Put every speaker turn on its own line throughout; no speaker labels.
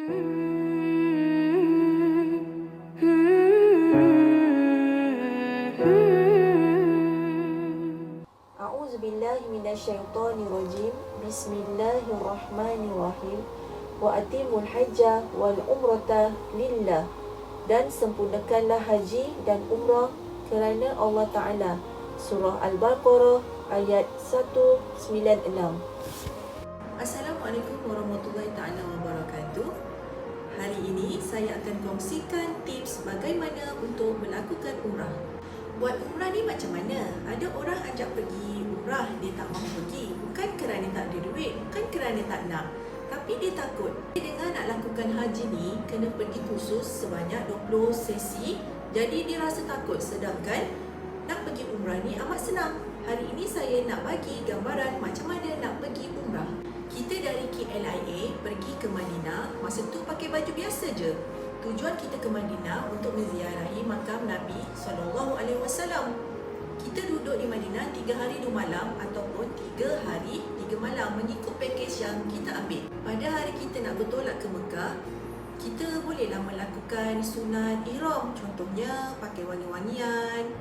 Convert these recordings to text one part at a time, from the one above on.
A'udzubillahi minasyaitonirrajim. Bismillahirrahmanirrahim. Wa atimul hajja wal umrata lillah. Dan sempurnakanlah haji dan umrah kerana Allah Ta'ala. Surah Al-Baqarah ayat 196. Assalamualaikum warahmatullahi ta'ala wabarakatuh. Hari ini saya akan kongsikan tips bagaimana untuk melakukan umrah. Buat umrah ni macam mana? Ada orang ajak pergi umrah, dia tak mahu pergi. Bukan kerana tak ada duit, bukan kerana tak nak, tapi dia takut. Dengan nak lakukan haji ni, kena pergi kursus sebanyak 20 sesi. Jadi dia rasa takut. Sedangkan nak pergi umrah ni amat senang. Hari ini saya nak bagi gambaran macam mana nak pergi umrah. Kita dari KLIA pergi ke Madinah, masa tu pakai baju biasa je. Tujuan kita ke Madinah untuk menziarahi makam Nabi SAW. Kita duduk di Madinah 3 hari 2 malam ataupun 3 hari 3 malam mengikut pakej yang kita ambil. Pada hari kita nak bertolak ke Mekah, kita bolehlah melakukan sunat ihram. Contohnya pakai wangi-wangian,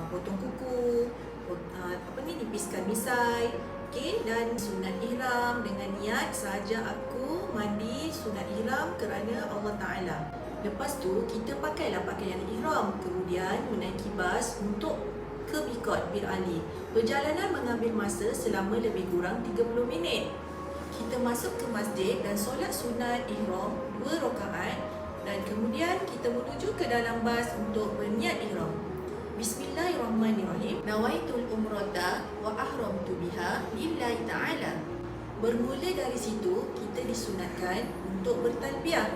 potong kuku, nipiskan misai. Okay, dan sunat ihram dengan niat sahaja aku mandi sunat ihram kerana Allah Ta'ala. Lepas tu kita pakailah pakaian ihram, kemudian menaiki bas untuk ke Miqat Bir Ali. Perjalanan mengambil masa selama lebih kurang 30 minit. Kita masuk ke masjid dan solat sunat ihram 2 rakaat dan kemudian kita menuju ke dalam bas untuk berniat ihram. Bismillahirrahmanirrahim. Nawaitul umrata wa ahramtu biha lillahi ta'ala. Bermula dari situ, kita disunatkan untuk bertalbiyah.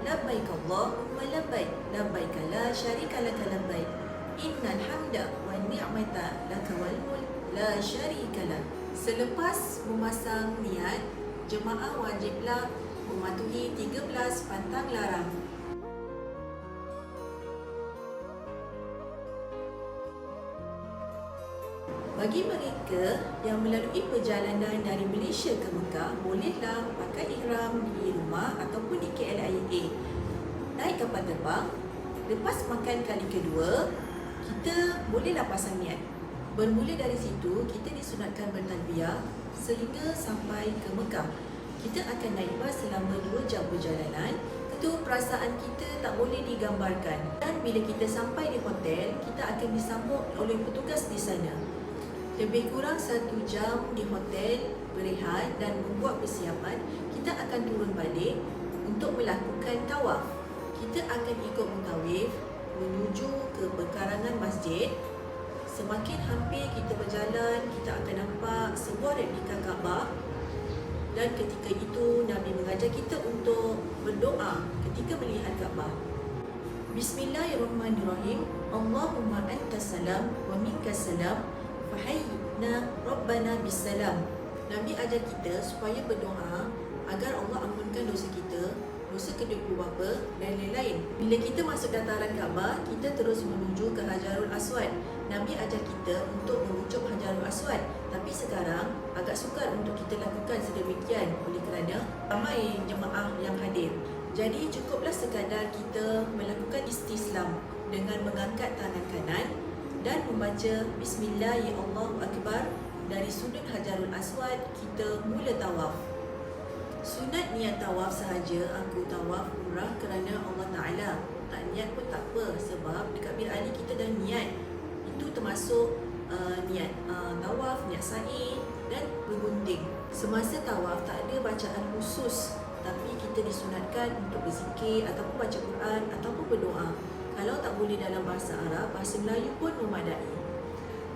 Labbaik Allahumma labbaik, labbaik la syarika laka labbaik. Innal hamda wan ni'mata laka wal mulk la syarika lak. Selepas memasang niat, jemaah wajiblah mematuhi 13 pantang larang. Bagi mereka yang melalui perjalanan dari Malaysia ke Mekah, bolehlah pakai ihram di rumah ataupun di KLIA. Naik kapal terbang, lepas makan kali kedua, kita bolehlah pasang niat. Bermula dari situ, kita disunatkan bertalbiyah sehingga sampai ke Mekah. Kita akan naik bas selama 2 jam perjalanan. Itu perasaan kita tak boleh digambarkan. Dan bila kita sampai di hotel, kita akan disambut oleh petugas di sana. Lebih kurang 1 jam di hotel berehat dan membuat persiapan. Kita akan turun balik untuk melakukan tawaf. Kita akan ikut mutawif menuju ke pekarangan masjid. Semakin hampir kita berjalan, kita akan nampak sebuah replika Kaabah. Dan ketika itu Nabi mengajar kita untuk berdoa ketika melihat Kaabah. Bismillahirrahmanirrahim. Allahumma antas salam wa minkas salam. Fahayyina Rabbana bisalam. Nabi ajar kita supaya berdoa agar Allah ampunkan dosa kita, dosa kedua bapa dan lain-lain. Bila kita masuk dataran Kaabah, kita terus menuju ke Hajarul Aswad. Nabi ajar kita untuk mengucap Hajarul Aswad. Tapi sekarang agak sukar untuk kita lakukan sedemikian oleh kerana ramai jemaah yang hadir. Jadi cukuplah sekadar kita melakukan istislam dengan mengangkat tangan kanan dan membaca Bismillah ya Allahu Akbar. Dari sudut Hajarul Aswad, kita mula tawaf. Sunat niat tawaf sahaja, aku tawaf umrah kerana Allah Ta'ala. Tak niat pun tak apa, sebab dekat Bir Ali kita dah niat. Itu termasuk niat tawaf, niat sa'i dan bergunting. Semasa tawaf tak ada bacaan khusus, tapi kita disunatkan untuk berzikir ataupun baca Quran ataupun berdoa. Kalau tak boleh dalam bahasa Arab, bahasa Melayu pun memadai.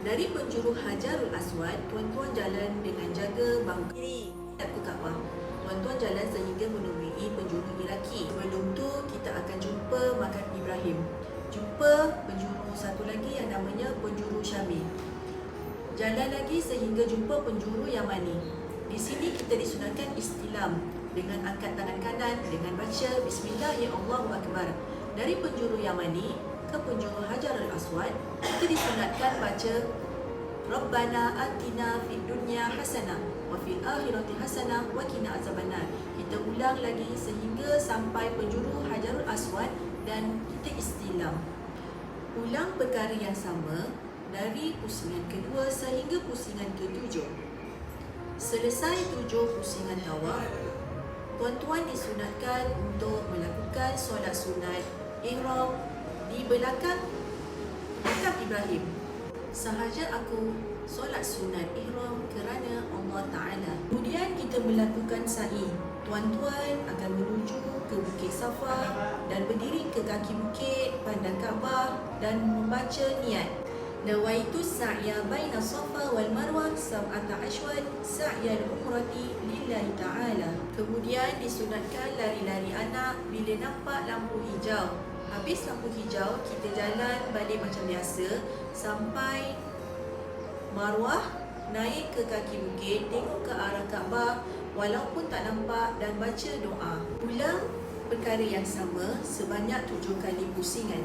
Dari penjuru Hajarul Aswad, tuan-tuan jalan dengan jaga bahu kiri ke Kaabah. Tuan-tuan jalan sehingga menemui penjuru Iraki. Sebelum tu, kita akan jumpa makam Ibrahim. Jumpa penjuru satu lagi yang namanya penjuru Syamil. Jalan lagi sehingga jumpa penjuru Yamani. Di sini kita disunatkan istilam dengan angkat tangan kanan dengan baca Bismillah ya Allahu Akbar. Dari penjuru Yamani ke penjuru Hajarul Aswad, kita disunatkan baca Rabbana atina fid dunya hasanah wa fil akhirati hasanah wa qina azabannar. Kita ulang lagi sehingga sampai penjuru Hajarul Aswad dan kita istilam. Ulang perkara yang sama dari pusingan kedua sehingga pusingan ketujuh. Selesai 7 pusingan tawaf, tuan-tuan disunatkan untuk melakukan solat sunat ihram di belakang makam Ibrahim. Sahaja aku solat sunat ihram kerana Allah Ta'ala. Kemudian kita melakukan sa'i. Tuan-tuan akan menuju ke Bukit Safa dan berdiri ke kaki bukit, pandang Kaabah dan membaca niat. Nawaitu sa'ya baina Safa wal Marwah sab'ata ashwad sa'yal umrati lillahi ta'ala. Kemudian disunatkan lari-lari anak bila nampak lampu hijau. Habis lampu hijau, kita jalan balik macam biasa sampai Marwah, naik ke kaki bukit, tengok ke arah Kaabah walaupun tak nampak dan baca doa. Ulang perkara yang sama sebanyak 7 kali pusingan.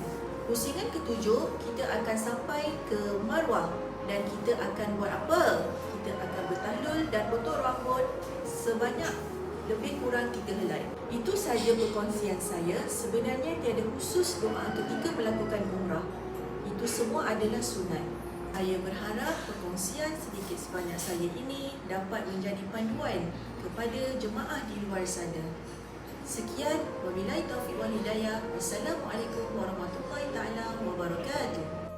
Pusingan ketujuh, kita akan sampai ke Marwah dan kita akan buat apa? Kita akan bertahlul dan potong rambut sebanyak lebih kurang 3 helai. Itu saja perkongsian saya. Sebenarnya tiada khusus doa ketika melakukan umrah. Itu semua adalah sunat. Saya berharap perkongsian sedikit sebanyak saya ini dapat menjadi panduan kepada jemaah di luar sana. Sekian, wabillahi taufiq wal hidayah. Wassalamualaikum warahmatullahi taala wabarakatuh.